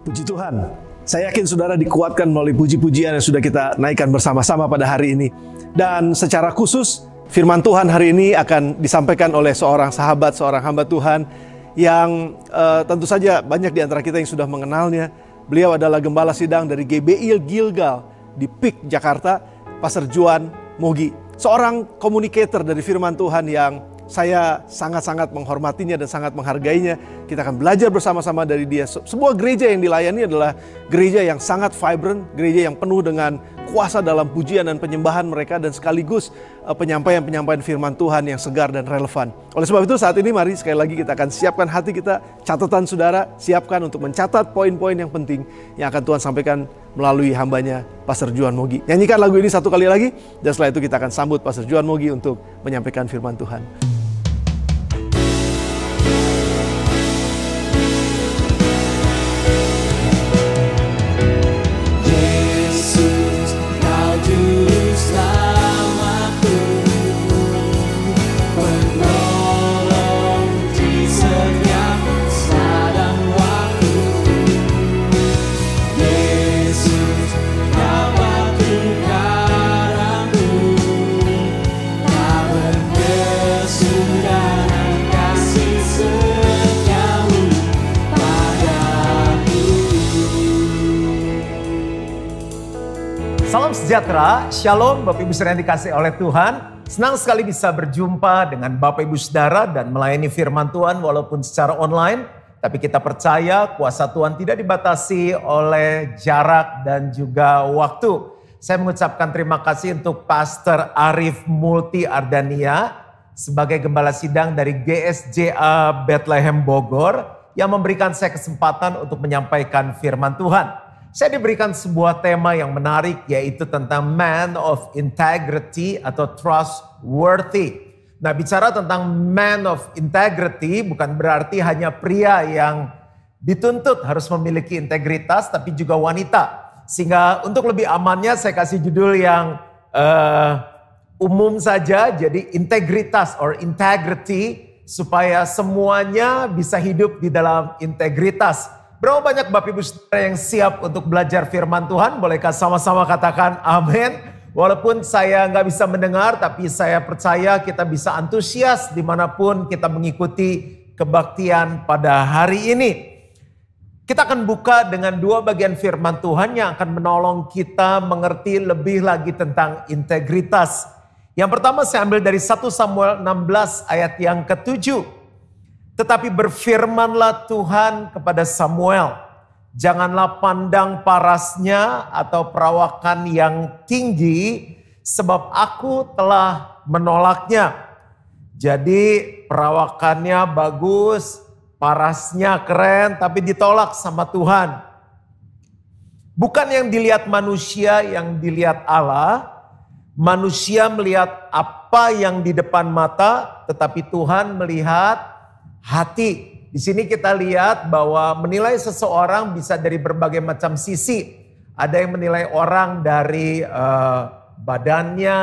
Puji Tuhan, saya yakin saudara dikuatkan melalui puji-pujian yang sudah kita naikkan bersama-sama pada hari ini. Dan secara khusus, firman Tuhan hari ini akan disampaikan oleh seorang sahabat, seorang hamba Tuhan yang tentu saja banyak di antara kita yang sudah mengenalnya. Beliau adalah gembala sidang dari GBI Gilgal di PIK Jakarta, Pastor Juan Mogi. Seorang komunikator dari firman Tuhan yang saya sangat-sangat menghormatinya dan sangat menghargainya. Kita akan belajar bersama-sama dari dia. Sebuah gereja yang dilayani adalah gereja yang sangat vibrant, gereja yang penuh dengan kuasa dalam pujian dan penyembahan mereka, dan sekaligus penyampaian-penyampaian firman Tuhan yang segar dan relevan. Oleh sebab itu saat ini mari sekali lagi kita akan siapkan hati kita, catatan saudara, siapkan untuk mencatat poin-poin yang penting yang akan Tuhan sampaikan melalui hambanya Pastor Juan Mogi. Nyanyikan lagu ini satu kali lagi, dan setelah itu kita akan sambut Pastor Juan Mogi untuk menyampaikan firman Tuhan. Salam sejahtera, shalom Bapak Ibu Saudara yang dikasihi oleh Tuhan. Senang sekali bisa berjumpa dengan Bapak Ibu Saudara dan melayani firman Tuhan walaupun secara online. Tapi kita percaya kuasa Tuhan tidak dibatasi oleh jarak dan juga waktu. Saya mengucapkan terima kasih untuk Pastor Arif Multi Ardania sebagai gembala sidang dari GSJA Bethlehem Bogor yang memberikan saya kesempatan untuk menyampaikan firman Tuhan. Saya diberikan sebuah tema yang menarik, yaitu tentang man of integrity atau trustworthy. Nah, bicara tentang man of integrity bukan berarti hanya pria yang dituntut harus memiliki integritas, tapi juga wanita. Sehingga untuk lebih amannya saya kasih judul yang umum saja, jadi integritas or integrity, supaya semuanya bisa hidup di dalam integritas. Berapa banyak Bapak Ibu Saudara yang siap untuk belajar firman Tuhan? Bolehkah sama-sama katakan amin? Walaupun saya nggak bisa mendengar, tapi saya percaya kita bisa antusias dimanapun kita mengikuti kebaktian pada hari ini. Kita akan buka dengan dua bagian firman Tuhan yang akan menolong kita mengerti lebih lagi tentang integritas. Yang pertama saya ambil dari 1 Samuel 16 ayat yang ke-7. Tetapi berfirmanlah Tuhan kepada Samuel, janganlah pandang parasnya atau perawakan yang tinggi, sebab aku telah menolaknya. Jadi perawakannya bagus, parasnya keren, tapi ditolak sama Tuhan. Bukan yang dilihat manusia, yang dilihat Allah. Manusia melihat apa yang di depan mata, tetapi Tuhan melihat hati. Di sini kita lihat bahwa menilai seseorang bisa dari berbagai macam sisi. Ada yang menilai orang dari badannya,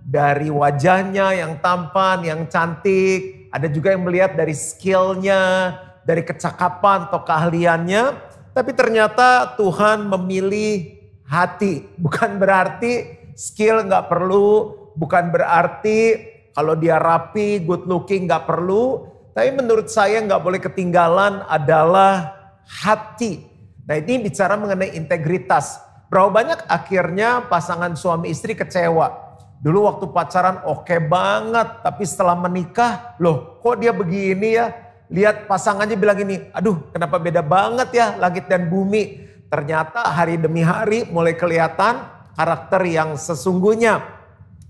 dari wajahnya yang tampan, yang cantik. Ada juga yang melihat dari skillnya, dari kecakapan atau keahliannya. Tapi ternyata Tuhan memilih hati. Bukan berarti skill nggak perlu, bukan berarti kalau dia rapi, good looking nggak perlu. Tapi menurut saya nggak boleh ketinggalan adalah hati. Nah, ini bicara mengenai integritas. Berapa banyak akhirnya pasangan suami istri kecewa. Dulu waktu pacaran oke banget, tapi setelah menikah, loh kok dia begini ya? Lihat pasangannya bilang gini, aduh kenapa beda banget ya langit dan bumi. Ternyata hari demi hari mulai kelihatan karakter yang sesungguhnya.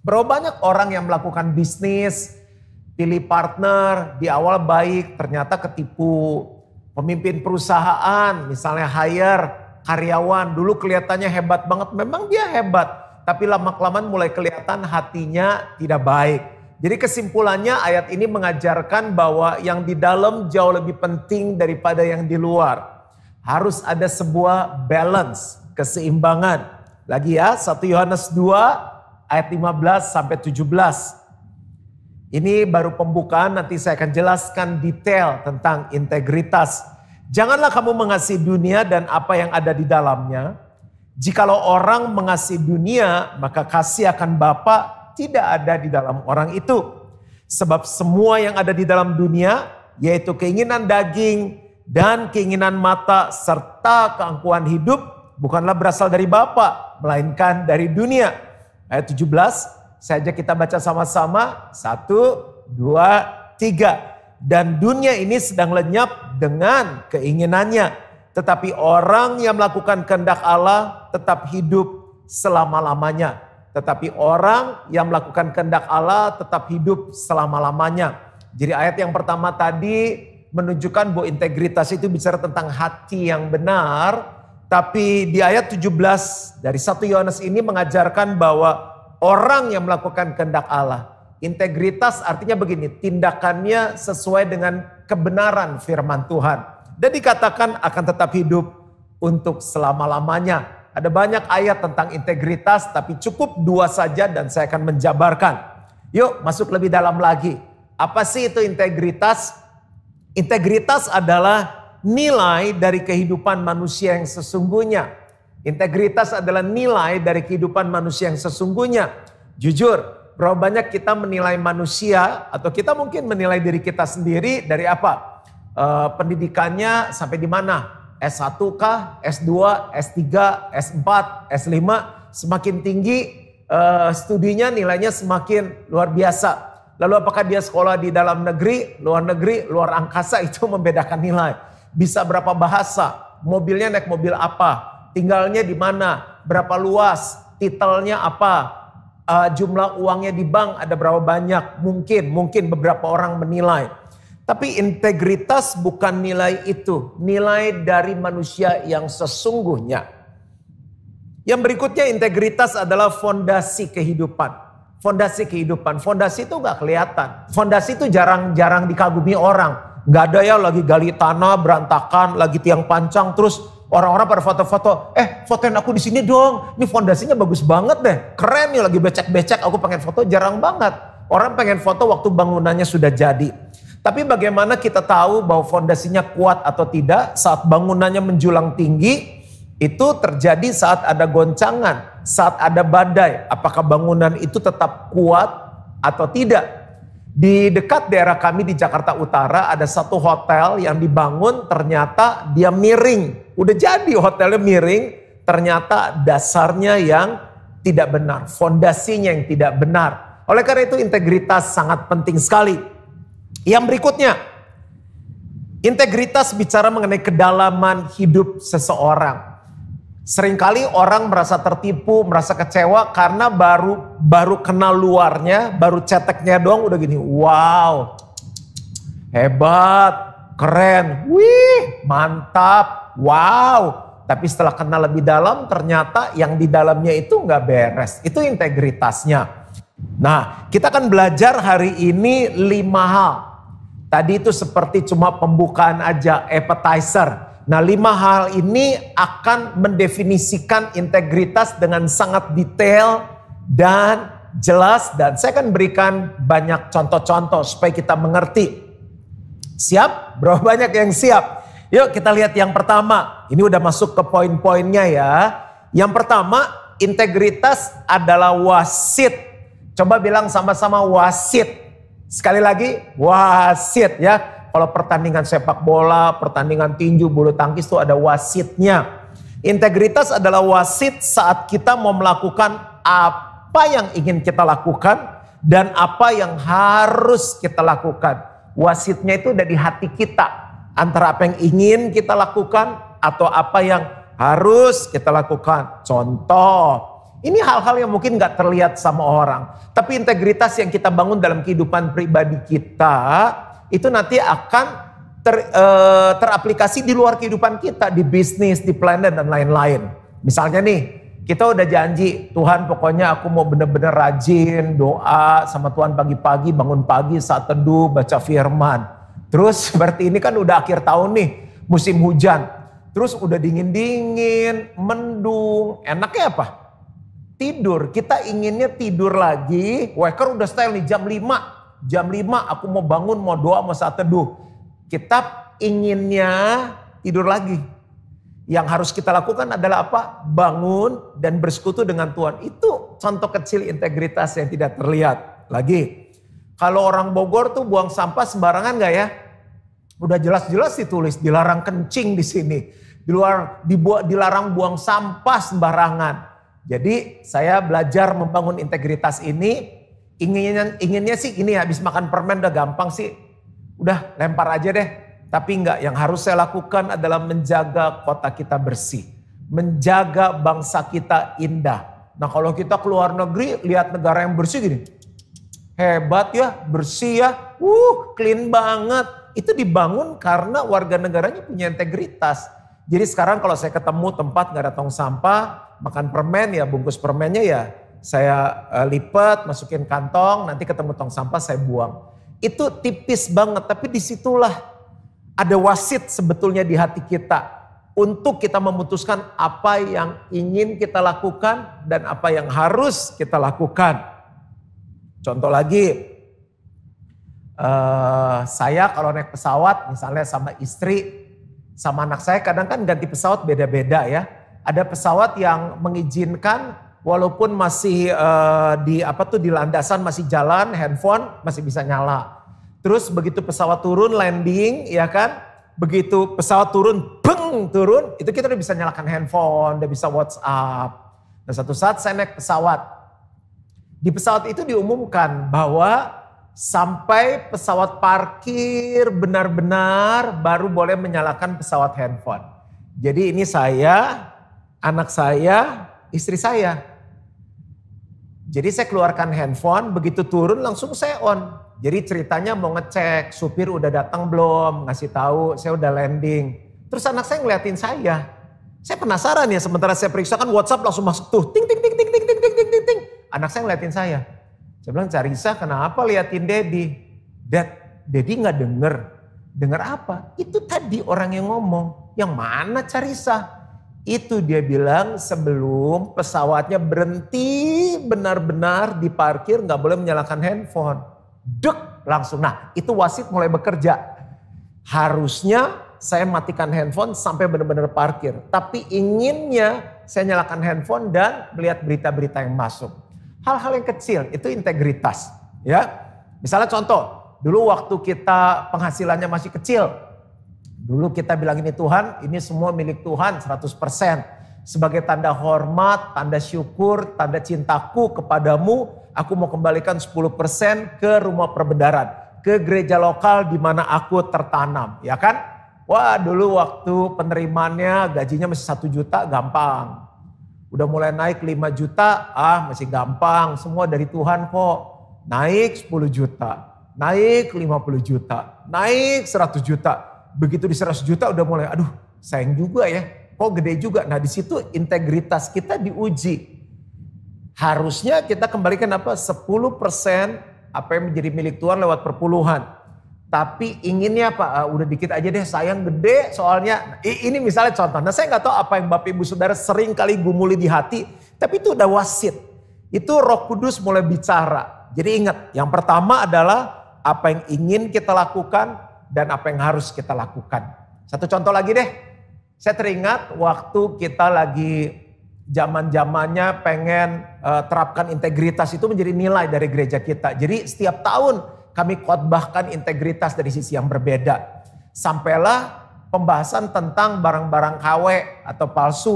Berapa banyak orang yang melakukan bisnis, pilih partner, di awal baik, ternyata ketipu. Pemimpin perusahaan, misalnya hire karyawan, dulu kelihatannya hebat banget, memang dia hebat. Tapi lama-kelamaan mulai kelihatan hatinya tidak baik. Jadi kesimpulannya ayat ini mengajarkan bahwa yang di dalam jauh lebih penting daripada yang di luar. Harus ada sebuah balance, keseimbangan. Lagi ya, 1 Yohanes 2 ayat 15 sampai 17. Ini baru pembukaan, nanti saya akan jelaskan detail tentang integritas. Janganlah kamu mengasihi dunia dan apa yang ada di dalamnya. Jikalau orang mengasihi dunia, maka kasih akan Bapa tidak ada di dalam orang itu. Sebab semua yang ada di dalam dunia, yaitu keinginan daging dan keinginan mata serta keangkuhan hidup, bukanlah berasal dari Bapa, melainkan dari dunia. Ayat 17, saja kita baca sama-sama. 1, 2, 3. Dan dunia ini sedang lenyap dengan keinginannya. Tetapi orang yang melakukan kehendak Allah tetap hidup selama-lamanya. Tetapi orang yang melakukan kehendak Allah tetap hidup selama-lamanya. Jadi ayat yang pertama tadi menunjukkan bahwa integritas itu bicara tentang hati yang benar. Tapi di ayat 17 dari 1 Yohanes ini mengajarkan bahwa orang yang melakukan kehendak Allah. Integritas artinya begini, tindakannya sesuai dengan kebenaran firman Tuhan. Dan dikatakan akan tetap hidup untuk selama-lamanya. Ada banyak ayat tentang integritas, tapi cukup 2 saja dan saya akan menjabarkan. Yuk masuk lebih dalam lagi. Apa sih itu integritas? Integritas adalah nilai dari kehidupan manusia yang sesungguhnya. Integritas adalah nilai dari kehidupan manusia yang sesungguhnya. Jujur. Berapa banyak kita menilai manusia atau kita mungkin menilai diri kita sendiri dari apa? Pendidikannya sampai di mana? S1 kah? S2, S3, S4, S5. Semakin tinggi studinya nilainya semakin luar biasa. Lalu apakah dia sekolah di dalam negeri, luar angkasa, itu membedakan nilai. Bisa berapa bahasa, mobilnya naik mobil apa, tinggalnya di mana, berapa luas, titelnya apa. Jumlah uangnya di bank ada berapa banyak, mungkin beberapa orang menilai. Tapi integritas bukan nilai itu, nilai dari manusia yang sesungguhnya. Yang berikutnya, integritas adalah fondasi kehidupan. Fondasi kehidupan, fondasi itu gak kelihatan. Fondasi itu jarang-jarang dikagumi orang. Gak ada ya lagi gali tanah berantakan, lagi tiang pancang terus orang-orang pada foto-foto, fotoin aku di sini dong. Ini fondasinya bagus banget deh. Keren nih, lagi becek-becek, aku pengen foto. Jarang banget. Orang pengen foto waktu bangunannya sudah jadi. Tapi bagaimana kita tahu bahwa fondasinya kuat atau tidak saat bangunannya menjulang tinggi? Itu terjadi saat ada goncangan, saat ada badai. Apakah bangunan itu tetap kuat atau tidak? Di dekat daerah kami di Jakarta Utara ada satu hotel yang dibangun, ternyata dia miring. Udah jadi hotelnya miring, ternyata dasarnya yang tidak benar. Fondasinya yang tidak benar. Oleh karena itu integritas sangat penting sekali. Yang berikutnya, integritas bicara mengenai kedalaman hidup seseorang. Seringkali orang merasa tertipu, merasa kecewa karena baru kenal luarnya, baru ceteknya doang udah gini, wow, hebat, keren, wih, mantap, wow. Tapi setelah kenal lebih dalam ternyata yang di dalamnya itu nggak beres. Itu integritasnya. Nah, kita akan belajar hari ini 5 hal. Tadi itu seperti cuma pembukaan aja, appetizer. Nah 5 hal ini akan mendefinisikan integritas dengan sangat detail dan jelas. Dan saya akan berikan banyak contoh-contoh supaya kita mengerti. Siap? Berapa banyak yang siap? Yuk kita lihat yang pertama. Ini udah masuk ke poin-poinnya ya. Yang pertama, integritas adalah wasit. Coba bilang sama-sama wasit. Sekali lagi, wasit ya. Kalau pertandingan sepak bola, pertandingan tinju, bulu tangkis itu ada wasitnya. Integritas adalah wasit saat kita mau melakukan apa yang ingin kita lakukan dan apa yang harus kita lakukan. Wasitnya itu dari hati kita. Antara apa yang ingin kita lakukan atau apa yang harus kita lakukan. Contoh, ini hal-hal yang mungkin gak terlihat sama orang. Tapi integritas yang kita bangun dalam kehidupan pribadi kita itu nanti akan teraplikasi di luar kehidupan kita, di bisnis, di planet dan lain-lain. Misalnya nih, kita udah janji, Tuhan pokoknya aku mau bener-bener rajin doa sama Tuhan pagi-pagi, bangun pagi saat teduh, baca firman. Terus seperti ini kan udah akhir tahun nih, musim hujan. Terus udah dingin-dingin, mendung, enaknya apa? Tidur. Kita inginnya tidur lagi, waker udah style nih jam 5. Jam 5 aku mau bangun, mau doa, mau saat teduh. Kita inginnya tidur lagi. Yang harus kita lakukan adalah apa? Bangun dan bersekutu dengan Tuhan. Itu contoh kecil integritas yang tidak terlihat. Lagi, kalau orang Bogor tuh buang sampah sembarangan gak ya? Udah jelas-jelas ditulis, dilarang kencing di sini. Dilarang buang sampah sembarangan. Jadi saya belajar membangun integritas ini. Inginnya sih ini, habis makan permen udah gampang sih. Udah lempar aja deh. Tapi enggak, yang harus saya lakukan adalah menjaga kota kita bersih. Menjaga bangsa kita indah. Nah kalau kita keluar negeri, lihat negara yang bersih gini. Hebat ya, bersih ya, clean banget. Itu dibangun karena warga negaranya punya integritas. Jadi sekarang kalau saya ketemu tempat gak ada tong sampah, makan permen ya bungkus permennya ya saya lipat, masukin kantong, nanti ketemu tong sampah saya buang. Itu tipis banget, tapi disitulah ada wasit sebetulnya di hati kita untuk kita memutuskan apa yang ingin kita lakukan dan apa yang harus kita lakukan. Contoh lagi, saya kalau naik pesawat misalnya sama istri, sama anak saya kadang kan ganti pesawat beda-beda ya. Ada pesawat yang mengizinkan walaupun masih di landasan masih jalan, handphone masih bisa nyala. Terus begitu pesawat turun landing ya kan, begitu pesawat turun, turun, itu kita udah bisa nyalakan handphone, udah bisa WhatsApp. Nah satu saat saya naik pesawat, di pesawat itu diumumkan bahwa sampai pesawat parkir benar-benar baru boleh menyalakan pesawat handphone. Jadi ini saya, anak saya, istri saya. Jadi saya keluarkan handphone, begitu turun langsung saya on. Jadi ceritanya mau ngecek supir udah datang belum, ngasih tahu saya udah landing. Terus anak saya ngeliatin saya. Saya penasaran ya, sementara saya periksa kan WhatsApp langsung masuk tuh, ting ting ting ting ting ting ting ting ting ting. Anak saya ngeliatin saya. Saya bilang, Carissa kenapa liatin Daddy? Daddy nggak denger. Denger apa? Itu tadi orang yang ngomong. Yang mana Carissa? Itu dia bilang sebelum pesawatnya berhenti benar-benar diparkir nggak boleh menyalakan handphone. Dek langsung. Nah itu wasit mulai bekerja. Harusnya saya matikan handphone sampai benar-benar parkir. Tapi inginnya saya nyalakan handphone dan melihat berita-berita yang masuk. Hal-hal yang kecil itu integritas. Ya, misalnya contoh. Dulu waktu kita penghasilannya masih kecil. Dulu kita bilang ini Tuhan, ini semua milik Tuhan 100%. Sebagai tanda hormat, tanda syukur, tanda cintaku kepadamu, aku mau kembalikan 10% ke rumah perbendaharaan, ke gereja lokal di mana aku tertanam, ya kan? Wah, dulu waktu penerimaannya gajinya masih 1 juta gampang. Udah mulai naik 5 juta, masih gampang, semua dari Tuhan kok. Naik 10 juta, naik 50 juta, naik 100 juta. Begitu di 100 juta udah mulai, aduh sayang juga ya, kok gede juga. Nah di situ integritas kita diuji. Harusnya kita kembalikan apa? 10% apa yang menjadi milik Tuhan lewat perpuluhan. Tapi inginnya apa? Udah dikit aja deh, sayang gede soalnya. Ini misalnya contoh. Nah saya nggak tahu apa yang Bapak Ibu Saudara sering kali gumuli di hati. Tapi itu udah wasit. Itu Roh Kudus mulai bicara. Jadi ingat, yang pertama adalah apa yang ingin kita lakukan dan apa yang harus kita lakukan. Satu contoh lagi deh. Saya teringat waktu kita lagi zaman-zamannya pengen terapkan integritas itu menjadi nilai dari gereja kita. Jadi setiap tahun kami khotbahkan integritas dari sisi yang berbeda. Sampailah pembahasan tentang barang-barang KW atau palsu.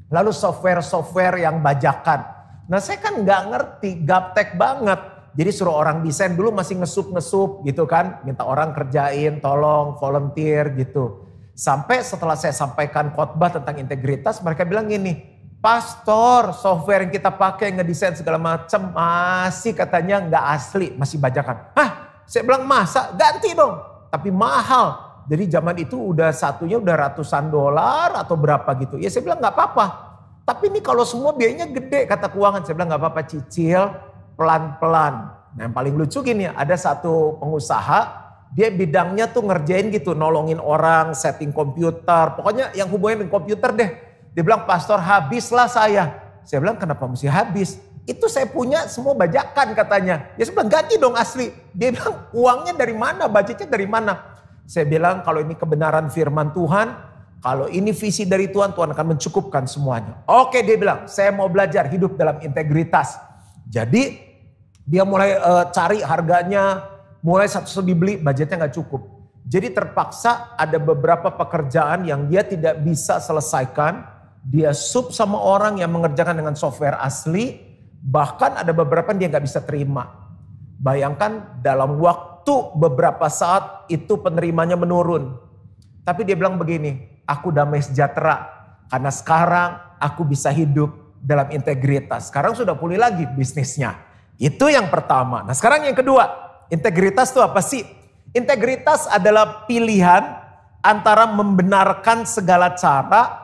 Lalu software-software yang bajakan. Nah saya kan nggak ngerti, gaptek banget. Jadi suruh orang desain dulu masih ngesup-ngesup gitu kan. Minta orang kerjain, tolong, volunteer gitu. Sampai setelah saya sampaikan khotbah tentang integritas, mereka bilang gini, Pastor, software yang kita pakai ngedesain segala macam masih katanya nggak asli, masih bajakan. Hah? Saya bilang masa? Ganti dong. Tapi mahal. Jadi zaman itu udah satunya udah ratusan dolar atau berapa gitu. Ya saya bilang nggak apa-apa. Tapi ini kalau semua biayanya gede kata keuangan. Saya bilang nggak apa-apa, cicil pelan-pelan. Nah yang paling lucu gini, ada satu pengusaha, dia bidangnya tuh ngerjain gitu, nolongin orang, setting komputer. Pokoknya yang hubungan dengan komputer deh. Dia bilang, Pastor habislah saya. Saya bilang, kenapa mesti habis? Itu saya punya semua bajakan katanya. Ya saya bilang, ganti dong asli. Dia bilang, uangnya dari mana? Budgetnya dari mana? Saya bilang kalau ini kebenaran firman Tuhan, kalau ini visi dari Tuhan, Tuhan akan mencukupkan semuanya. Oke, dia bilang, saya mau belajar hidup dalam integritas. Jadi dia mulai cari harganya, mulai satu-satu dibeli, budgetnya gak cukup. Jadi terpaksa ada beberapa pekerjaan yang dia tidak bisa selesaikan. Dia sub sama orang yang mengerjakan dengan software asli. Bahkan ada beberapa yang dia gak bisa terima. Bayangkan dalam waktu beberapa saat itu penerimanya menurun. Tapi dia bilang begini, aku damai sejahtera. Karena sekarang aku bisa hidup dalam integritas. Sekarang sudah pulih lagi bisnisnya. Itu yang pertama. Nah sekarang yang kedua, integritas itu apa sih? Integritas adalah pilihan antara membenarkan segala cara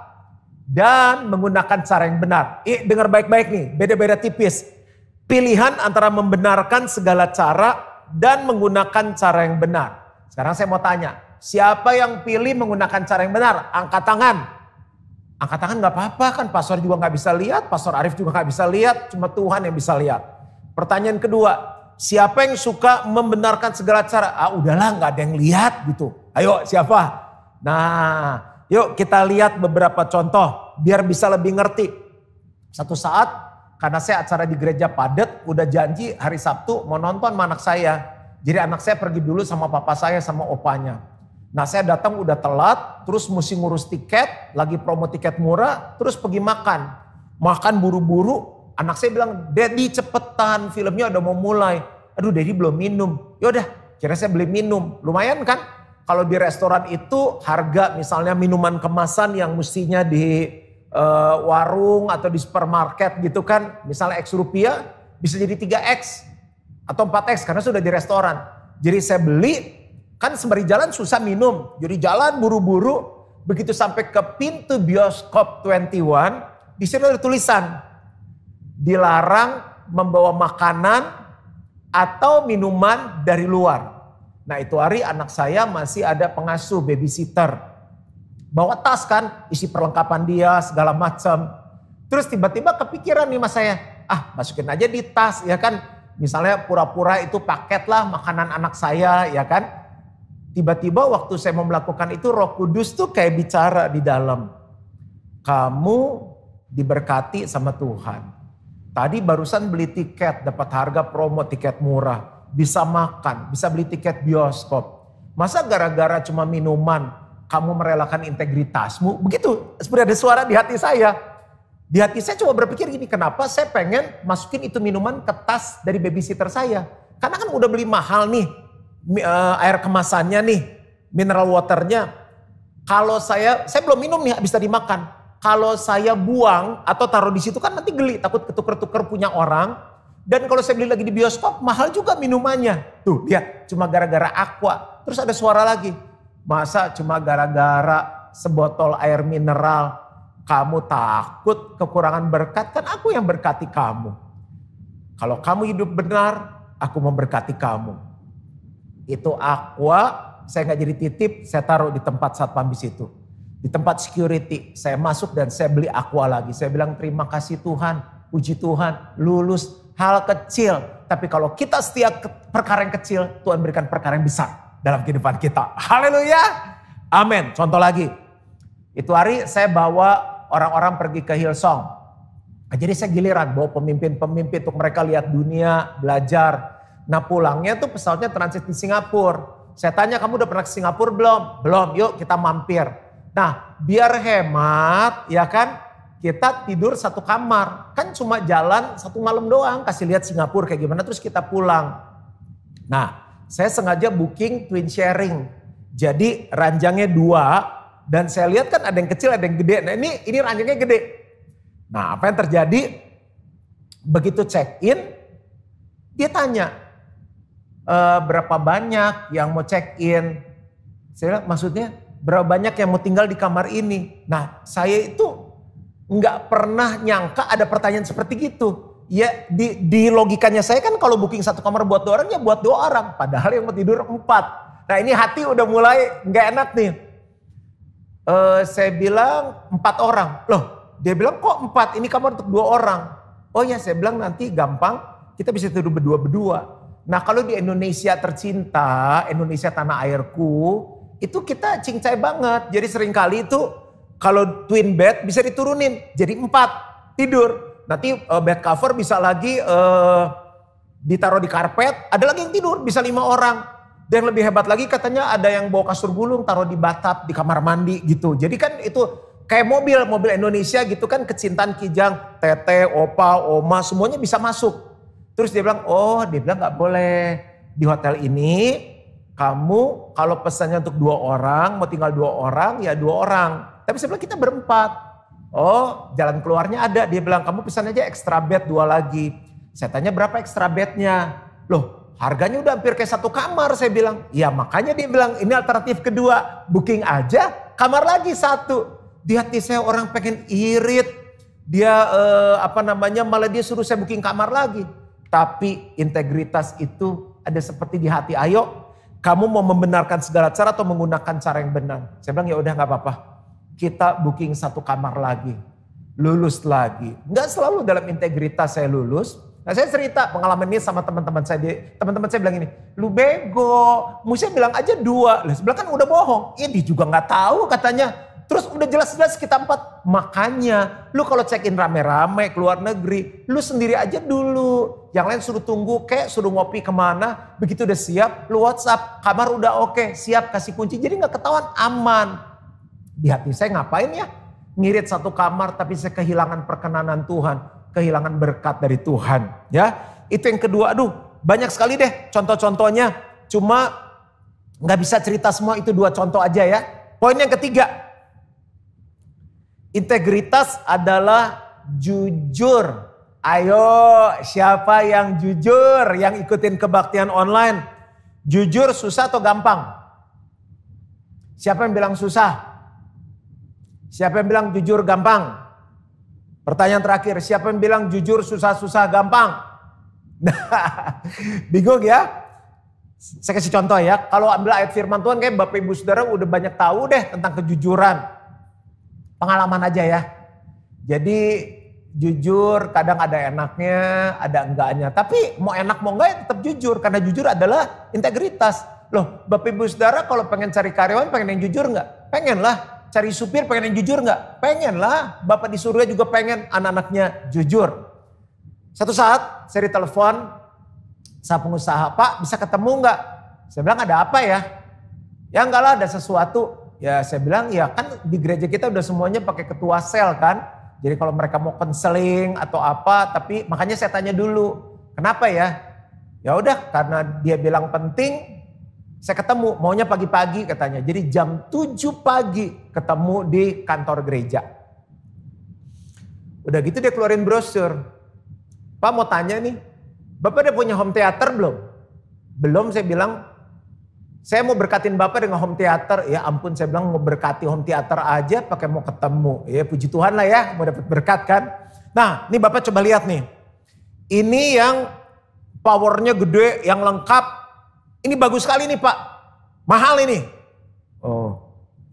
dan menggunakan cara yang benar. Dengar baik-baik nih, beda-beda tipis. Pilihan antara membenarkan segala cara dan menggunakan cara yang benar. Sekarang saya mau tanya, siapa yang pilih menggunakan cara yang benar? Angkat tangan. Angkat tangan gak apa-apa kan, pastor juga gak bisa lihat, pastor Arif juga gak bisa lihat, cuma Tuhan yang bisa lihat. Pertanyaan kedua, siapa yang suka membenarkan segala cara? Udahlah gak ada yang lihat gitu. Ayo siapa? Nah yuk kita lihat beberapa contoh biar bisa lebih ngerti. Satu saat karena saya acara di gereja padat, udah janji hari Sabtu mau nonton sama anak saya. Jadi anak saya pergi dulu sama papa saya sama opanya. Nah saya datang udah telat, terus mesti ngurus tiket, lagi promo tiket murah, terus pergi makan. Makan buru-buru, anak saya bilang, Daddy cepetan filmnya udah mau mulai. Aduh Daddy belum minum. Yaudah, kira saya beli minum. Lumayan kan? Kalau di restoran itu harga misalnya minuman kemasan yang mestinya di warung atau di supermarket gitu kan, misalnya X rupiah bisa jadi 3X atau 4X karena sudah di restoran. Jadi saya beli, kan sembari jalan susah minum, jadi jalan buru-buru, begitu sampai ke pintu bioskop 21, di situ ada tulisan dilarang membawa makanan atau minuman dari luar. Nah itu hari anak saya masih ada pengasuh, babysitter. Bawa tas kan, isi perlengkapan dia segala macam. Terus tiba-tiba kepikiran nih mas saya, masukin aja di tas ya kan. Misalnya pura-pura itu paket lah makanan anak saya ya kan. Tiba-tiba waktu saya mau melakukan itu Roh Kudus tuh kayak bicara di dalam. Kamu diberkati sama Tuhan. Tadi barusan beli tiket dapat harga promo tiket murah. Bisa makan, bisa beli tiket bioskop. Masa gara-gara cuma minuman kamu merelakan integritasmu? Begitu, seperti ada suara di hati saya. Di hati saya coba berpikir gini, kenapa saya pengen masukin itu minuman ke tas dari babysitter saya. Karena kan udah beli mahal nih, air kemasannya nih, mineral waternya. Kalau saya belum minum nih habis tadi makan. Kalau saya buang atau taruh di situ kan nanti geli, takut ketuker-tuker punya orang. Dan kalau saya beli lagi di bioskop mahal juga minumannya. Tuh lihat, cuma gara-gara aqua. Terus ada suara lagi. Masa cuma gara-gara sebotol air mineral kamu takut kekurangan berkat? Kan aku yang berkati kamu. Kalau kamu hidup benar, aku memberkati kamu. Itu aqua, saya gak jadi titip, saya taruh di tempat satpam di situ. Di tempat security, saya masuk dan saya beli aqua lagi. Saya bilang terima kasih Tuhan, puji Tuhan, lulus hal kecil. Tapi kalau kita setia perkara yang kecil, Tuhan berikan perkara yang besar dalam kehidupan kita. Haleluya. Amin. Contoh lagi. Itu hari saya bawa orang-orang pergi ke Hillsong. Jadi saya giliran bawa pemimpin-pemimpin untuk mereka lihat dunia, belajar. Nah pulangnya tuh pesawatnya transit di Singapura. Saya tanya kamu udah pernah ke Singapura belum? Belum, yuk kita mampir. Nah biar hemat ya kan, kita tidur satu kamar. Kan cuma jalan satu malam doang, kasih lihat Singapura kayak gimana terus kita pulang. Nah saya sengaja booking twin sharing. Jadi ranjangnya 2 dan saya lihat kan ada yang kecil ada yang gede. Nah ini ranjangnya gede. Nah apa yang terjadi? Begitu check in dia tanya berapa banyak yang mau check in. Saya bilang maksudnya berapa banyak yang mau tinggal di kamar ini. Nah saya itu nggak pernah nyangka ada pertanyaan seperti gitu. Ya di logikanya saya kan kalau booking satu kamar buat 2 orang ya buat 2 orang. Padahal yang mau tidur 4. Nah ini hati udah mulai nggak enak nih. Saya bilang 4 orang. Loh dia bilang kok 4 ini kamar untuk 2 orang. Oh ya saya bilang nanti gampang kita bisa tidur berdua-berdua. Nah kalau di Indonesia tercinta, Indonesia tanah airku. itu kita cincai banget. Jadi seringkali itu kalau twin bed bisa diturunin jadi 4 tidur. Nanti bed cover bisa lagi ditaruh di karpet, ada lagi yang tidur bisa 5 orang. Dan yang lebih hebat lagi katanya ada yang bawa kasur gulung taruh di bathtub di kamar mandi gitu. Jadi kan itu kayak mobil Indonesia gitu kan, kecintaan kijang, tete, opa, oma semuanya bisa masuk. Terus dia bilang, dia bilang nggak boleh di hotel ini. Kamu kalau pesannya untuk 2 orang, mau tinggal 2 orang, ya 2 orang. Tapi saya bilang kita berempat. Jalan keluarnya ada. Dia bilang kamu pesan aja extra bed 2 lagi. Saya tanya berapa extra bednya? Loh harganya udah hampir kayak 1 kamar. Saya bilang, ya makanya dia bilang ini alternatif kedua. Booking aja kamar lagi 1. Di hati saya orang pengen irit. Dia malah dia suruh saya booking kamar lagi. Tapi integritas itu ada seperti di hati. Ayo. Kamu mau membenarkan segala cara atau menggunakan cara yang benar? Saya bilang ya udah nggak apa-apa. Kita booking 1 kamar lagi. Lulus lagi. Nggak selalu dalam integritas saya lulus. Nah saya cerita pengalaman ini sama teman-teman saya. Teman-teman saya bilang ini, lu bego. Mesti bilang aja 2. Lah sebelah kan udah bohong. Dia juga nggak tahu katanya. Terus udah jelas-jelas kita 4. Makanya lu kalau check in rame-rame keluar negeri, lu sendiri aja dulu. Yang lain suruh tunggu suruh ngopi kemana. Begitu udah siap, lu WhatsApp, kamar udah oke, siap kasih kunci. Jadi gak ketahuan, aman. Di hati saya ngapain ya? Ngirit 1 kamar tapi saya kehilangan perkenanan Tuhan. Kehilangan berkat dari Tuhan. Ya, itu yang kedua. Aduh banyak sekali deh contoh-contohnya. Cuma gak bisa cerita semua, itu 2 contoh aja ya. Poin yang ketiga. Integritas adalah jujur. Ayo siapa yang jujur yang ikutin kebaktian online? Jujur susah atau gampang? Siapa yang bilang susah? Siapa yang bilang jujur gampang? Pertanyaan terakhir, siapa yang bilang jujur susah-susah gampang? Bingung ya? Saya kasih contoh ya, kalau ambil ayat firman Tuhan kayak Bapak Ibu Saudara udah banyak tahu deh tentang kejujuran. Pengalaman aja ya. Jadi jujur kadang ada enaknya, ada enggaknya. Tapi mau enak mau enggak ya tetap jujur. Karena jujur adalah integritas. Loh Bapak Ibu Saudara kalau pengen cari karyawan pengen yang jujur enggak? Pengen lah. Cari supir pengen yang jujur enggak? Pengen lah. Bapak di surga juga pengen anak-anaknya jujur. Satu saat saya ditelepon sama pengusaha, Pak bisa ketemu enggak? Saya bilang ada apa ya? Ya enggak lah ada sesuatu. Ya saya bilang ya kan di gereja kita udah semuanya pakai ketua sel kan. Jadi kalau mereka mau konseling atau apa, tapi makanya saya tanya dulu, kenapa ya? Ya udah karena dia bilang penting, saya ketemu, maunya pagi-pagi katanya. Jadi jam 7 pagi ketemu di kantor gereja. Udah gitu dia keluarin brosur. Pak mau tanya nih, Bapak udah punya home theater belum? Belum, saya bilang. Saya mau berkatin Bapak dengan home theater. Ya ampun, saya bilang mau berkati home theater aja pakai mau ketemu. Ya puji Tuhan lah ya, mau dapat berkat kan. Nah ini Bapak coba lihat nih. Ini yang powernya gede, yang lengkap. Ini bagus sekali nih Pak. Mahal ini.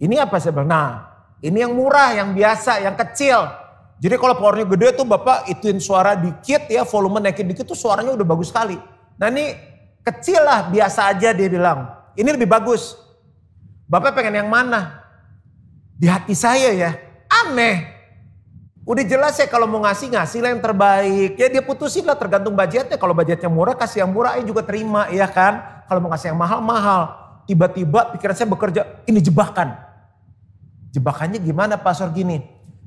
Ini apa saya bilang? Nah ini yang murah, yang biasa, yang kecil. Jadi kalau powernya gede tuh Bapak ituin suara dikit ya, volume naikin dikit tuh suaranya udah bagus sekali. Nah ini kecil lah, biasa aja dia bilang. Ini lebih bagus. Bapak pengen yang mana? Di hati saya ya, aneh. Udah jelas ya kalau mau ngasih lah yang terbaik. Ya dia putusin lah tergantung budgetnya. Kalau budgetnya murah kasih yang murah, juga terima ya kan. Kalau mau kasih yang mahal-mahal. Tiba-tiba pikiran saya bekerja, ini jebakan. Jebakannya gimana Pastor gini?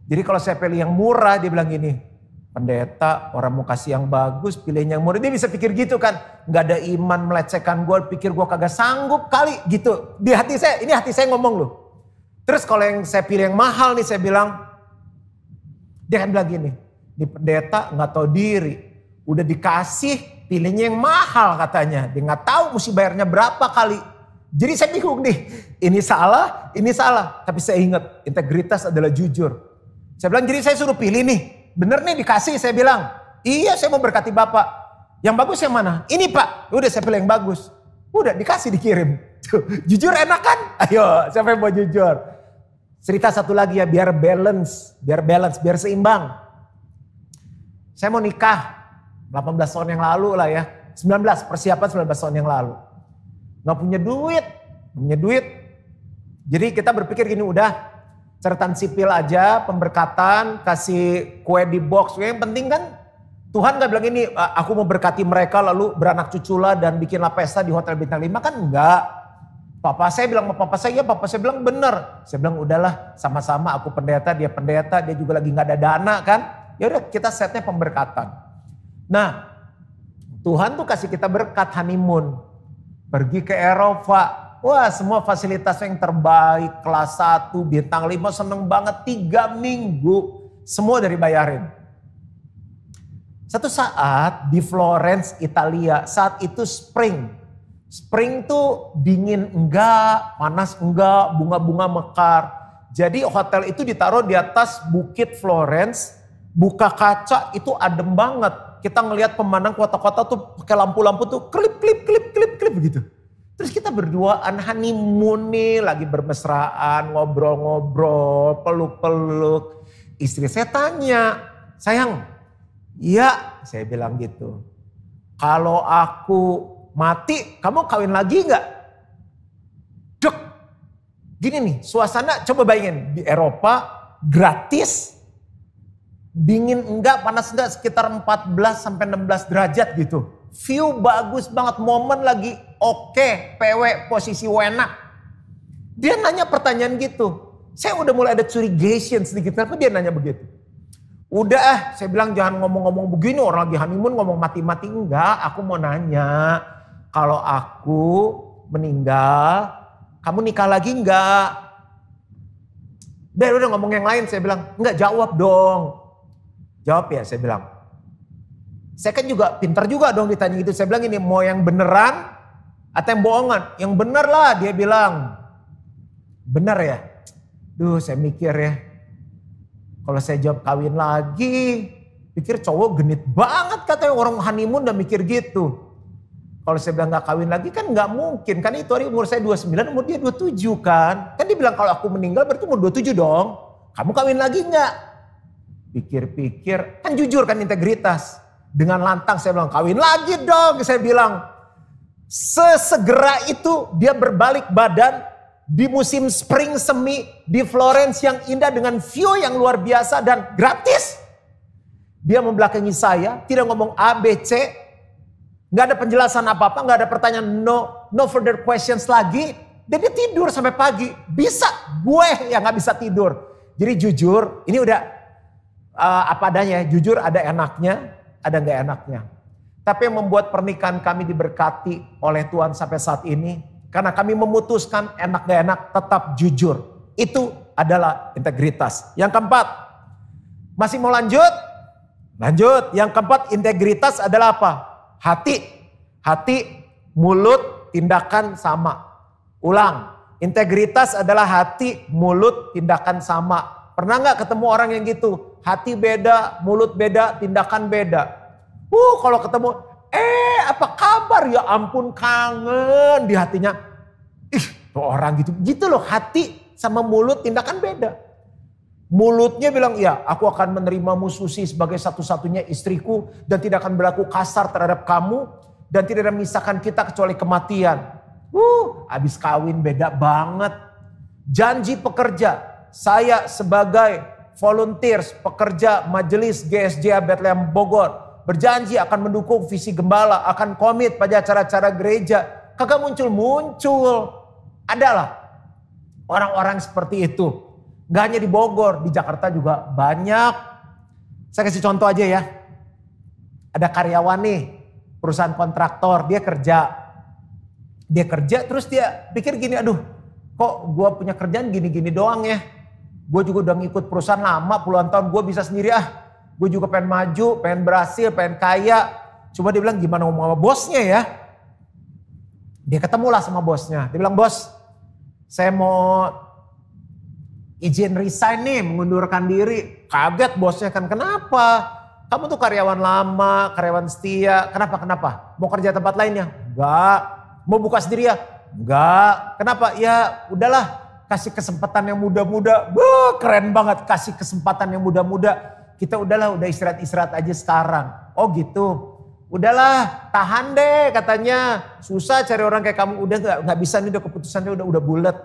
Jadi kalau saya pilih yang murah dia bilang gini. Pendeta orang mau kasih yang bagus pilih yang murah. Dia bisa pikir gitu kan. Gak ada iman melecehkan gue. Pikir gue kagak sanggup kali gitu. Di hati saya, ini hati saya ngomong loh. Terus kalau yang saya pilih yang mahal nih saya bilang. Dia kan bilang gini. Di pendeta gak tahu diri. Udah dikasih pilihnya yang mahal katanya. Dia gak tahu mesti bayarnya berapa kali. Jadi saya bingung nih. Ini salah, ini salah. Tapi saya ingat integritas adalah jujur. Saya bilang jadi saya suruh pilih nih. Bener nih dikasih saya bilang. Iya saya mau berkati Bapak. Yang bagus yang mana? Ini Pak. Udah saya pilih yang bagus. Udah dikasih dikirim. Jujur enak kan? Ayo siapa yang mau jujur? Cerita satu lagi ya biar balance. Biar seimbang. Saya mau nikah. 18 tahun yang lalu lah ya. 19 persiapan 19 tahun yang lalu. Gak punya duit. Jadi kita berpikir gini, udah catatan sipil aja, pemberkatan, kasih kue di box. Yang penting kan Tuhan gak bilang ini, aku mau berkati mereka lalu beranak cuculah dan bikinlah pesta di Hotel Bintang 5, kan enggak. Papa saya bilang sama papa saya, ya papa saya bilang bener. Saya bilang udahlah sama-sama, aku pendeta, dia juga lagi gak ada dana kan. Ya udah kita setnya pemberkatan. Nah Tuhan tuh kasih kita berkat honeymoon. Pergi ke Eropa. Wah semua fasilitas yang terbaik, kelas 1, bintang 5, seneng banget 3 minggu. Semua dari bayarin. Satu saat di Florence, Italia, saat itu spring. Spring tuh dingin enggak, panas enggak, bunga-bunga mekar. Jadi hotel itu ditaruh di atas bukit Florence, buka kaca itu adem banget. Kita ngelihat pemandangan kota-kota tuh pakai lampu-lampu tuh klip gitu. Terus kita berduaan honeymoon nih, lagi bermesraan, ngobrol-ngobrol, peluk-peluk. Istri saya tanya, sayang, iya saya bilang gitu. Kalau aku mati, kamu kawin lagi gak? Dek, gini nih suasana coba bayangin di Eropa gratis. Dingin enggak, panas enggak, sekitar 14 sampai 16 derajat gitu. View bagus banget, momen lagi oke, PW posisi enak. Dia nanya pertanyaan gitu. Saya udah mulai ada curigastion sedikit, kenapa dia nanya begitu? Udah saya bilang jangan ngomong-ngomong begini, orang lagi honeymoon ngomong mati-mati. Enggak, aku mau nanya, kalau aku meninggal, kamu nikah lagi enggak? Udah ngomong yang lain, saya bilang, enggak jawab dong. Jawab ya, saya bilang. Saya kan juga pintar juga dong ditanya gitu. Saya bilang ini mau yang beneran atau yang bohongan? Yang bener lah, dia bilang. Bener ya? Duh saya mikir ya. Kalau saya jawab kawin lagi, pikir cowok genit banget katanya, orang honeymoon udah mikir gitu. Kalau saya bilang gak kawin lagi kan gak mungkin. Kan itu hari umur saya 29, umur dia 27 kan. Kan dia bilang kalau aku meninggal berarti umur 27 dong. Kamu kawin lagi gak? Pikir-pikir, kan jujur kan integritas. Dengan lantang saya bilang kawin lagi dong. Saya bilang sesegera itu dia berbalik badan di musim spring semi di Florence yang indah dengan view yang luar biasa dan gratis. Dia membelakangi saya, tidak ngomong A, B, C. Gak ada penjelasan apa-apa, gak ada pertanyaan, no further questions lagi. Dan dia tidur sampai pagi. Bisa, gue yang gak bisa tidur. Jadi jujur, ini udah apa adanya, jujur ada enaknya, ada gak enaknya. Tapi yang membuat pernikahan kami diberkati oleh Tuhan sampai saat ini, karena kami memutuskan enak gak enak tetap jujur. Itu adalah integritas. Yang keempat, masih mau lanjut? Lanjut. Yang keempat, integritas adalah apa? Hati, mulut, tindakan sama. Ulang, integritas adalah hati, mulut, tindakan sama. Pernah gak ketemu orang yang gitu? Hati beda, mulut beda, tindakan beda. Kalau ketemu, apa kabar? Ya ampun kangen di hatinya. Tuh orang gitu. Gitu loh, hati sama mulut, tindakan beda. Mulutnya bilang, ya aku akan menerimamu Susi sebagai satu-satunya istriku. Dan tidak akan berlaku kasar terhadap kamu. Dan tidak ada memisahkan kita kecuali kematian. Abis kawin beda banget. Janji pekerja, saya sebagai volunteers, pekerja majelis GSJ Bethlehem Bogor. Berjanji akan mendukung visi gembala, akan komit pada acara-acara gereja. Kagak muncul-muncul. Adalah orang-orang seperti itu. Gak hanya di Bogor, di Jakarta juga banyak. Saya kasih contoh aja ya. Ada karyawan nih, perusahaan kontraktor, dia kerja terus dia pikir gini, aduh kok gue punya kerjaan gini-gini doang ya. Gue juga udah ngikut perusahaan lama puluhan tahun, gue bisa sendiri Gue juga pengen maju, pengen berhasil, pengen kaya. Coba dia bilang gimana ngomong sama bosnya ya. Dia ketemulah sama bosnya. Dia bilang, bos saya mau izin resign nih, mengundurkan diri. Kaget bosnya kan, kenapa? Kamu tuh karyawan lama, karyawan setia. Kenapa? Mau kerja tempat lainnya? Enggak. Mau buka sendiri ya? Enggak. Kenapa? Ya udahlah, kasih kesempatan yang muda-muda. Keren banget, kasih kesempatan yang muda-muda. Kita udah istirahat aja sekarang. Oh gitu. Udahlah, tahan deh katanya. Susah cari orang kayak kamu. Udah nggak bisa nih, udah keputusannya udah bulat.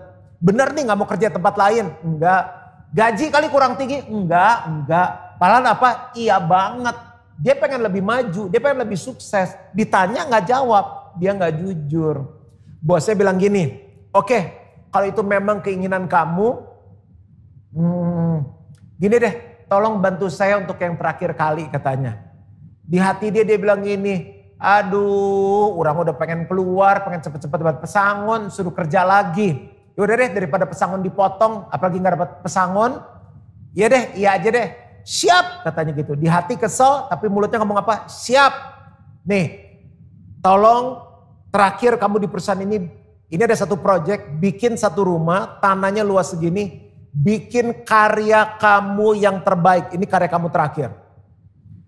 Bener nih gak mau kerja tempat lain? Enggak. Gaji kali kurang tinggi? Enggak. Padahal apa? Iya banget. Dia pengen lebih maju, dia pengen lebih sukses. Ditanya gak jawab, dia gak jujur. Bosnya bilang gini, oke, kalau itu memang keinginan kamu, gini deh, tolong bantu saya untuk yang terakhir kali katanya. Di hati dia bilang gini, aduh orang udah pengen keluar, pengen cepet-cepet dapat pesangon, suruh kerja lagi. Yaudah deh daripada pesangon dipotong, apalagi gak dapat pesangon, iya deh, iya aja deh. Siap katanya gitu. Di hati kesel tapi mulutnya ngomong apa? Siap. Nih tolong terakhir kamu di perusahaan ini ada satu project. Bikin satu rumah tanahnya luas segini. Bikin karya kamu yang terbaik. Ini karya kamu terakhir.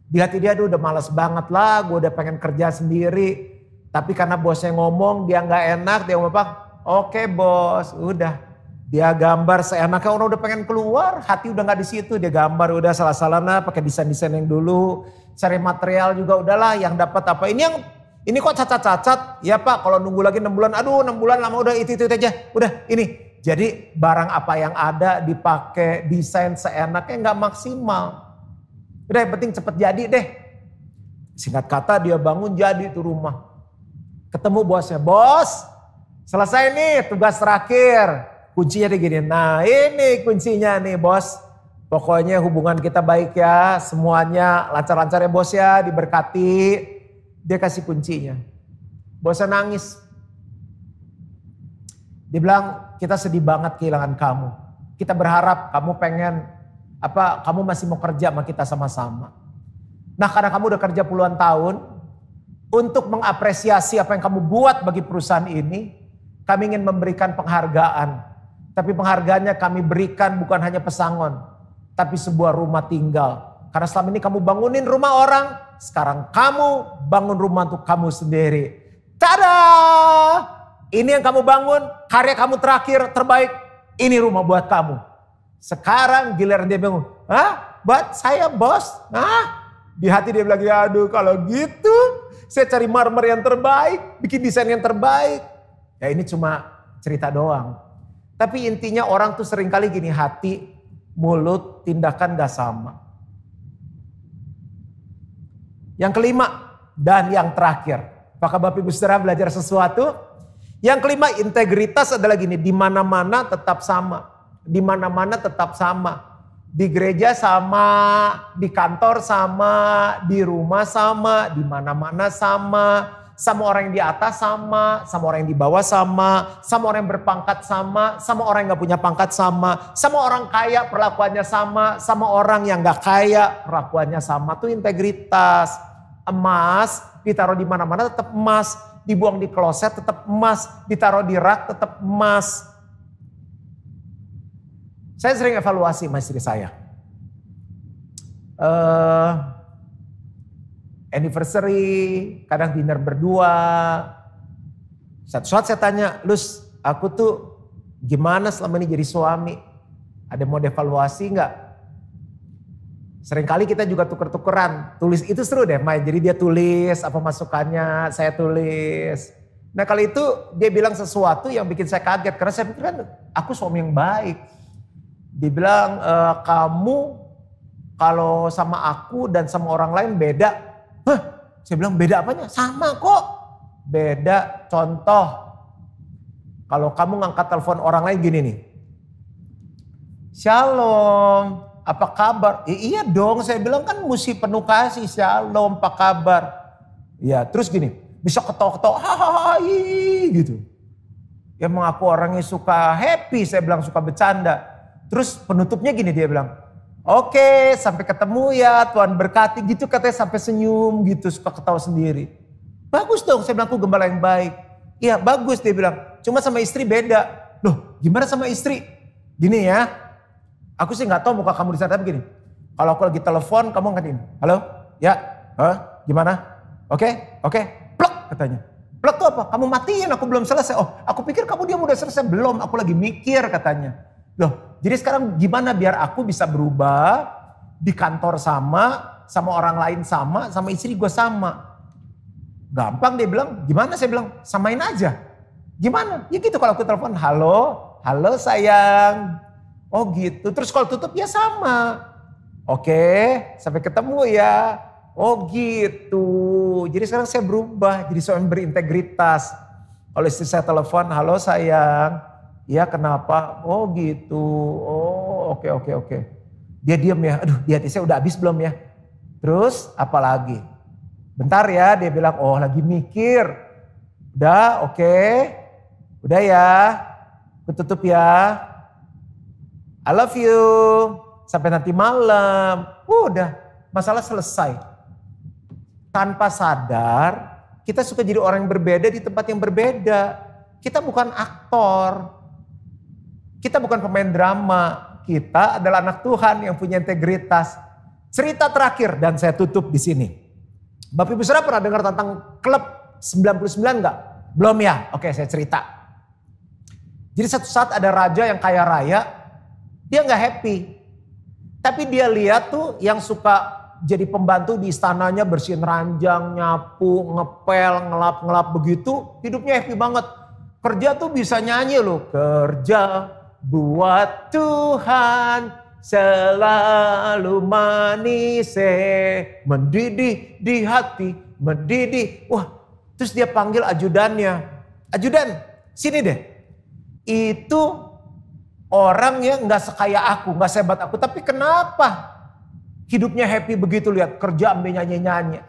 Di hati dia udah males banget lah. Gue udah pengen kerja sendiri. Tapi karena bosnya ngomong dia gak enak. Dia ngomong apa? Oke bos udah. Dia gambar seenaknya, orang udah pengen keluar, hati udah gak di situ. Dia gambar udah salah-salah nah, pakai desain-desain yang dulu. Cari material juga udahlah yang dapat apa. Ini kok cacat-cacat? Ya Pak, kalau nunggu lagi 6 bulan, aduh 6 bulan lama udah itu aja. Udah ini. Jadi barang apa yang ada dipakai desain seenaknya gak maksimal. Udah yang penting cepet jadi deh. Singkat kata dia bangun jadi tuh rumah. Ketemu bosnya, bos selesai nih tugas terakhir. Kuncinya dia gini, nah ini kuncinya nih bos. Pokoknya hubungan kita baik ya, semuanya lancar-lancar ya bos ya, diberkati. Dia kasih kuncinya. Bosnya nangis. Dia bilang, kita sedih banget kehilangan kamu. Kita berharap kamu kamu masih mau kerja sama kita sama-sama. Nah karena kamu udah kerja puluhan tahun, untuk mengapresiasi apa yang kamu buat bagi perusahaan ini, kami ingin memberikan penghargaan. Tapi penghargaannya kami berikan bukan hanya pesangon, tapi sebuah rumah tinggal. Karena selama ini kamu bangunin rumah orang, sekarang kamu bangun rumah untuk kamu sendiri. Tada! Ini yang kamu bangun, karya kamu terakhir, terbaik, ini rumah buat kamu. Sekarang giliran dia bangun, buat saya bos? Di hati dia bilang, aduh kalau gitu, saya cari marmer yang terbaik, bikin desain yang terbaik. Ya ini cuma cerita doang. Tapi intinya orang tuh seringkali gini, hati, mulut, tindakan gak sama. Yang kelima dan yang terakhir. Apakah Bapak Ibu Saudara belajar sesuatu? Yang kelima integritas adalah gini, di mana-mana tetap sama. Di mana-mana tetap sama. Di gereja sama, di kantor sama, di rumah sama, di mana-mana sama. Sama orang yang di atas sama orang yang di bawah sama orang yang berpangkat sama orang yang gak punya pangkat sama orang kaya perlakuannya sama orang yang gak kaya perlakuannya sama. Itu integritas. Emas ditaruh di mana-mana tetap emas, dibuang di kloset tetap emas, ditaruh di rak tetap emas. Saya sering evaluasi sama istri saya. Anniversary, kadang dinner berdua. Satu saat saya tanya, Lus, aku tuh gimana selama ini jadi suami? Ada mau devaluasi nggak? Seringkali kita juga tuker-tukeran. Tulis itu seru deh, main. Jadi dia tulis apa masukannya, saya tulis. Nah kali itu dia bilang sesuatu yang bikin saya kaget. Karena saya pikir kan aku suami yang baik. Dia bilang, kamu kalau sama aku dan sama orang lain beda. Saya bilang beda apanya? Sama kok. Beda, contoh. Kalau kamu ngangkat telepon orang lain gini nih. Shalom, apa kabar? Iya dong, saya bilang kan mesti penuh kasih. Shalom, apa kabar? Ya, terus gini, bisa ketawa-ketawa, hahaha, gitu. Ya emang aku orangnya suka happy, saya bilang suka bercanda. Terus penutupnya gini dia bilang, oke, sampai ketemu ya, Tuhan berkati gitu katanya sampai senyum gitu, suka ketawa sendiri. Bagus dong, saya bilang aku gembala yang baik. Iya bagus dia bilang, cuma sama istri beda. Loh gimana sama istri? Gini ya, aku sih gak tahu muka kamu di sana, tapi gini. Kalau aku lagi telepon, kamu angkatin. Halo, ya, gimana? Oke, plek katanya. Plek tuh apa? Kamu matiin, aku belum selesai. Oh, aku pikir kamu dia udah selesai. Belum, aku lagi mikir katanya. Loh, jadi sekarang gimana biar aku bisa berubah, di kantor sama orang lain sama istri gue sama. Gampang dia bilang, gimana? Saya bilang, samain aja. Gimana? Ya gitu kalau aku telepon, halo, halo sayang. Oh gitu, terus kalau tutup ya sama. Oke, sampai ketemu ya. Oh gitu, jadi sekarang saya berubah, jadi seorang berintegritas. Kalau istri saya telepon, halo sayang. Ya kenapa? Oh gitu, oh oke. Dia diam ya, aduh di hati saya udah habis belum ya. Terus apa lagi? Bentar ya, dia bilang oh lagi mikir. Udah oke, udah ya, aku tutup ya. I love you, sampai nanti malam. Udah, masalah selesai. Tanpa sadar, kita suka jadi orang yang berbeda di tempat yang berbeda. Kita bukan aktor. Kita bukan pemain drama. Kita adalah anak Tuhan yang punya integritas. Cerita terakhir dan saya tutup di sini. Bapak Ibu Saudara pernah dengar tentang klub 99 enggak? Belum ya? Oke, saya cerita. Jadi satu saat ada raja yang kaya raya, dia nggak happy. Tapi dia lihat tuh yang suka jadi pembantu di istananya bersihin ranjang, nyapu, ngepel, ngelap-ngelap begitu, hidupnya happy banget. Kerja tuh bisa nyanyi loh, kerja buat Tuhan selalu manis, mendidih di hati, mendidih. Wah, terus dia panggil ajudannya, ajudan sini deh. Itu orang yang gak sekaya aku, gak sehebat aku, tapi kenapa hidupnya happy begitu, lihat kerja ambil nyanyi-nyanyi.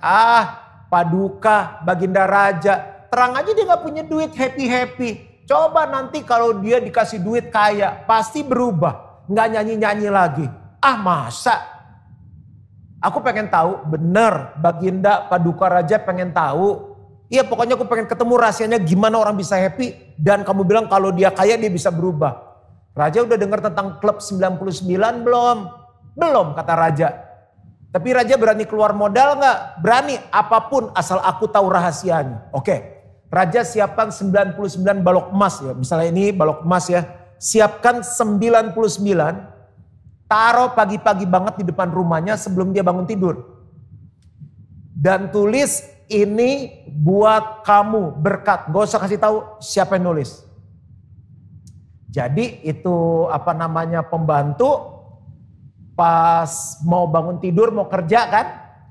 Paduka, baginda raja, terang aja dia gak punya duit, happy-happy. Coba nanti kalau dia dikasih duit kaya, pasti berubah, gak nyanyi-nyanyi lagi. Masa? Aku pengen tahu, bener baginda paduka raja pengen tahu. Iya pokoknya aku pengen ketemu rahasianya gimana orang bisa happy. Dan kamu bilang kalau dia kaya dia bisa berubah. Raja udah dengar tentang klub 99 belum? Belum kata raja. Tapi raja berani keluar modal gak? Berani, apapun asal aku tahu rahasianya. Oke, raja siapkan 99 balok emas ya. Misalnya ini balok emas ya. Siapkan 99, taruh pagi-pagi banget di depan rumahnya sebelum dia bangun tidur. Dan tulis ini buat kamu berkat. Gak usah kasih tahu siapa yang nulis. Jadi itu pembantu pas mau bangun tidur mau kerja kan.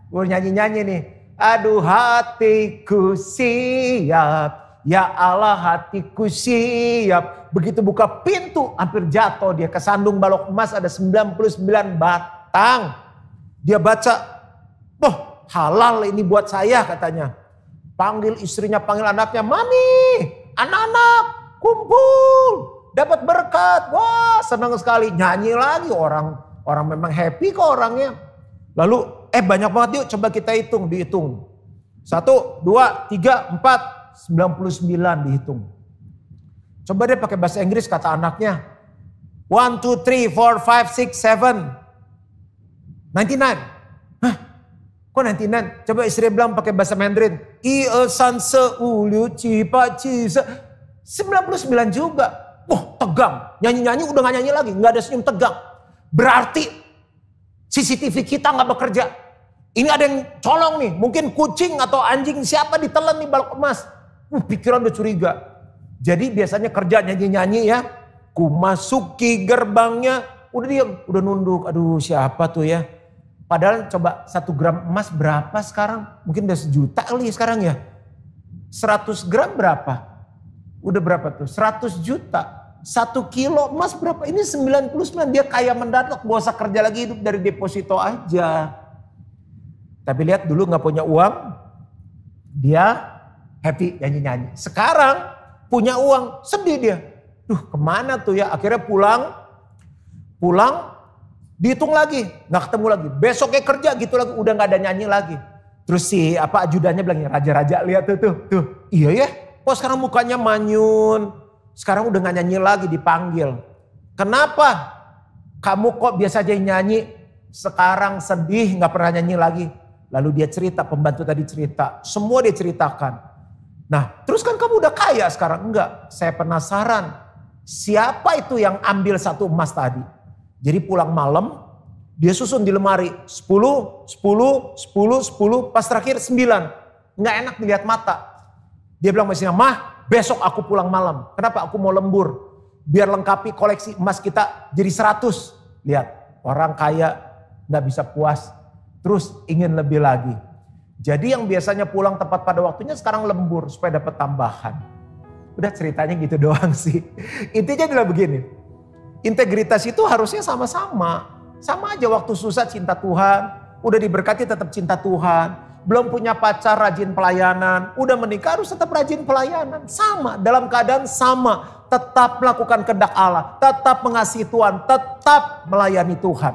Gue nyanyi-nyanyi nih. Aduh hatiku siap. Ya Allah hatiku siap. Begitu buka pintu hampir jatuh dia. Kesandung balok emas ada 99 batang. Dia baca. Boh halal ini buat saya katanya. Panggil istrinya, panggil anaknya. Mami, anak-anak kumpul. Dapat berkat. Wah senang sekali. Nyanyi lagi orang memang happy kok orangnya. Lalu banyak banget yuk coba kita dihitung. 1, 2, 3, 4, 99 dihitung. Coba deh pakai bahasa Inggris kata anaknya. 1, 2, 3, 4, 5, 6, 7. 99. Hah? Kok 99? Coba istri bilang pakai bahasa Mandarin. 1, 2, 3, 4, 5, 6, 7. 99 juga. Wah tegang. Nyanyi-nyanyi udah gak nyanyi lagi. Gak ada senyum, tegang. Berarti CCTV kita gak bekerja. Ini ada yang colong nih. Mungkin kucing atau anjing siapa ditelan nih balok emas. Pikiran udah curiga. Jadi biasanya kerja nyanyi-nyanyi ya. Ku masuki gerbangnya. Udah diam, udah nunduk. Aduh siapa tuh ya. Padahal coba 1 gram emas berapa sekarang? Mungkin udah 1 juta kali sekarang ya. 100 gram berapa? Udah berapa tuh? 100 juta. 1 kilo emas berapa? Ini 99. Dia kaya mendadak. Gak usah kerja lagi, hidup dari deposito aja. Tapi lihat dulu gak punya uang. Dia happy nyanyi-nyanyi. Sekarang punya uang. Sedih dia. Kemana tuh ya? Akhirnya pulang. Dihitung lagi. Gak ketemu lagi. Besoknya kerja gitu lagi. Udah gak ada nyanyi lagi. Terus ajudannya bilang, raja-raja lihat tuh. Iya ya. Kok sekarang mukanya manyun. Sekarang udah gak nyanyi lagi, dipanggil. Kenapa? Kamu kok biasa aja nyanyi. Sekarang sedih gak pernah nyanyi lagi. Lalu dia cerita, pembantu tadi cerita. Semua dia ceritakan. Nah terus kan kamu udah kaya sekarang. Enggak, saya penasaran. Siapa itu yang ambil 1 emas tadi? Jadi pulang malam. Dia susun di lemari. 10, 10, 10, 10. Pas terakhir 9. Gak enak dilihat mata. Dia bilang sama istrinya, Mah besok aku pulang malam. Kenapa? Aku mau lembur. biar lengkapi koleksi emas kita jadi 100. Lihat, orang kaya gak bisa puas, terus ingin lebih lagi. Jadi yang biasanya pulang tepat pada waktunya sekarang lembur supaya dapat tambahan. Udah ceritanya gitu doang sih. Intinya adalah begini, integritas itu harusnya sama-sama. Sama aja waktu susah cinta Tuhan, udah diberkati tetap cinta Tuhan. Belum punya pacar rajin pelayanan, udah menikah harus tetap rajin pelayanan. Sama, dalam keadaan sama. Tetap melakukan kehendak Allah, tetap mengasihi Tuhan, tetap melayani Tuhan.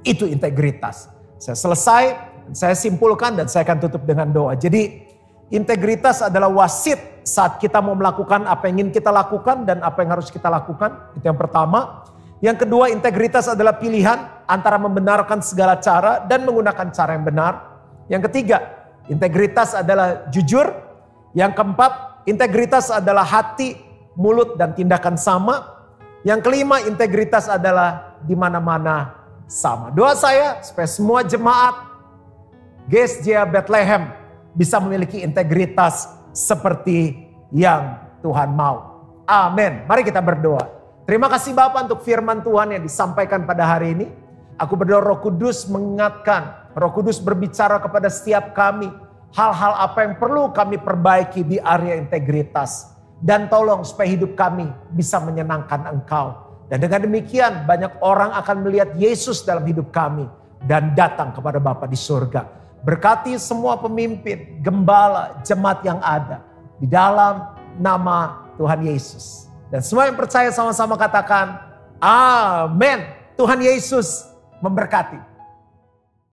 Itu integritas. Saya selesai, saya simpulkan dan saya akan tutup dengan doa. Jadi integritas adalah wasit saat kita mau melakukan apa yang ingin kita lakukan dan apa yang harus kita lakukan. Itu yang pertama. Yang kedua, integritas adalah pilihan antara membenarkan segala cara dan menggunakan cara yang benar. Yang ketiga, integritas adalah jujur. Yang keempat, integritas adalah hati, mulut dan tindakan sama. Yang kelima, integritas adalah di mana-mana sama. Doa saya supaya semua jemaat GSJ Bethlehem bisa memiliki integritas seperti yang Tuhan mau. Amin. Mari kita berdoa. Terima kasih Bapak untuk firman Tuhan yang disampaikan pada hari ini. Aku berdoa Roh Kudus mengingatkan, Roh Kudus berbicara kepada setiap kami hal-hal apa yang perlu kami perbaiki di area integritas. Dan tolong supaya hidup kami bisa menyenangkan Engkau. Dan dengan demikian banyak orang akan melihat Yesus dalam hidup kami. Dan datang kepada Bapa di surga. Berkati semua pemimpin, gembala, jemaat yang ada. Di dalam nama Tuhan Yesus. Dan semua yang percaya sama-sama katakan, Amin. Tuhan Yesus memberkati.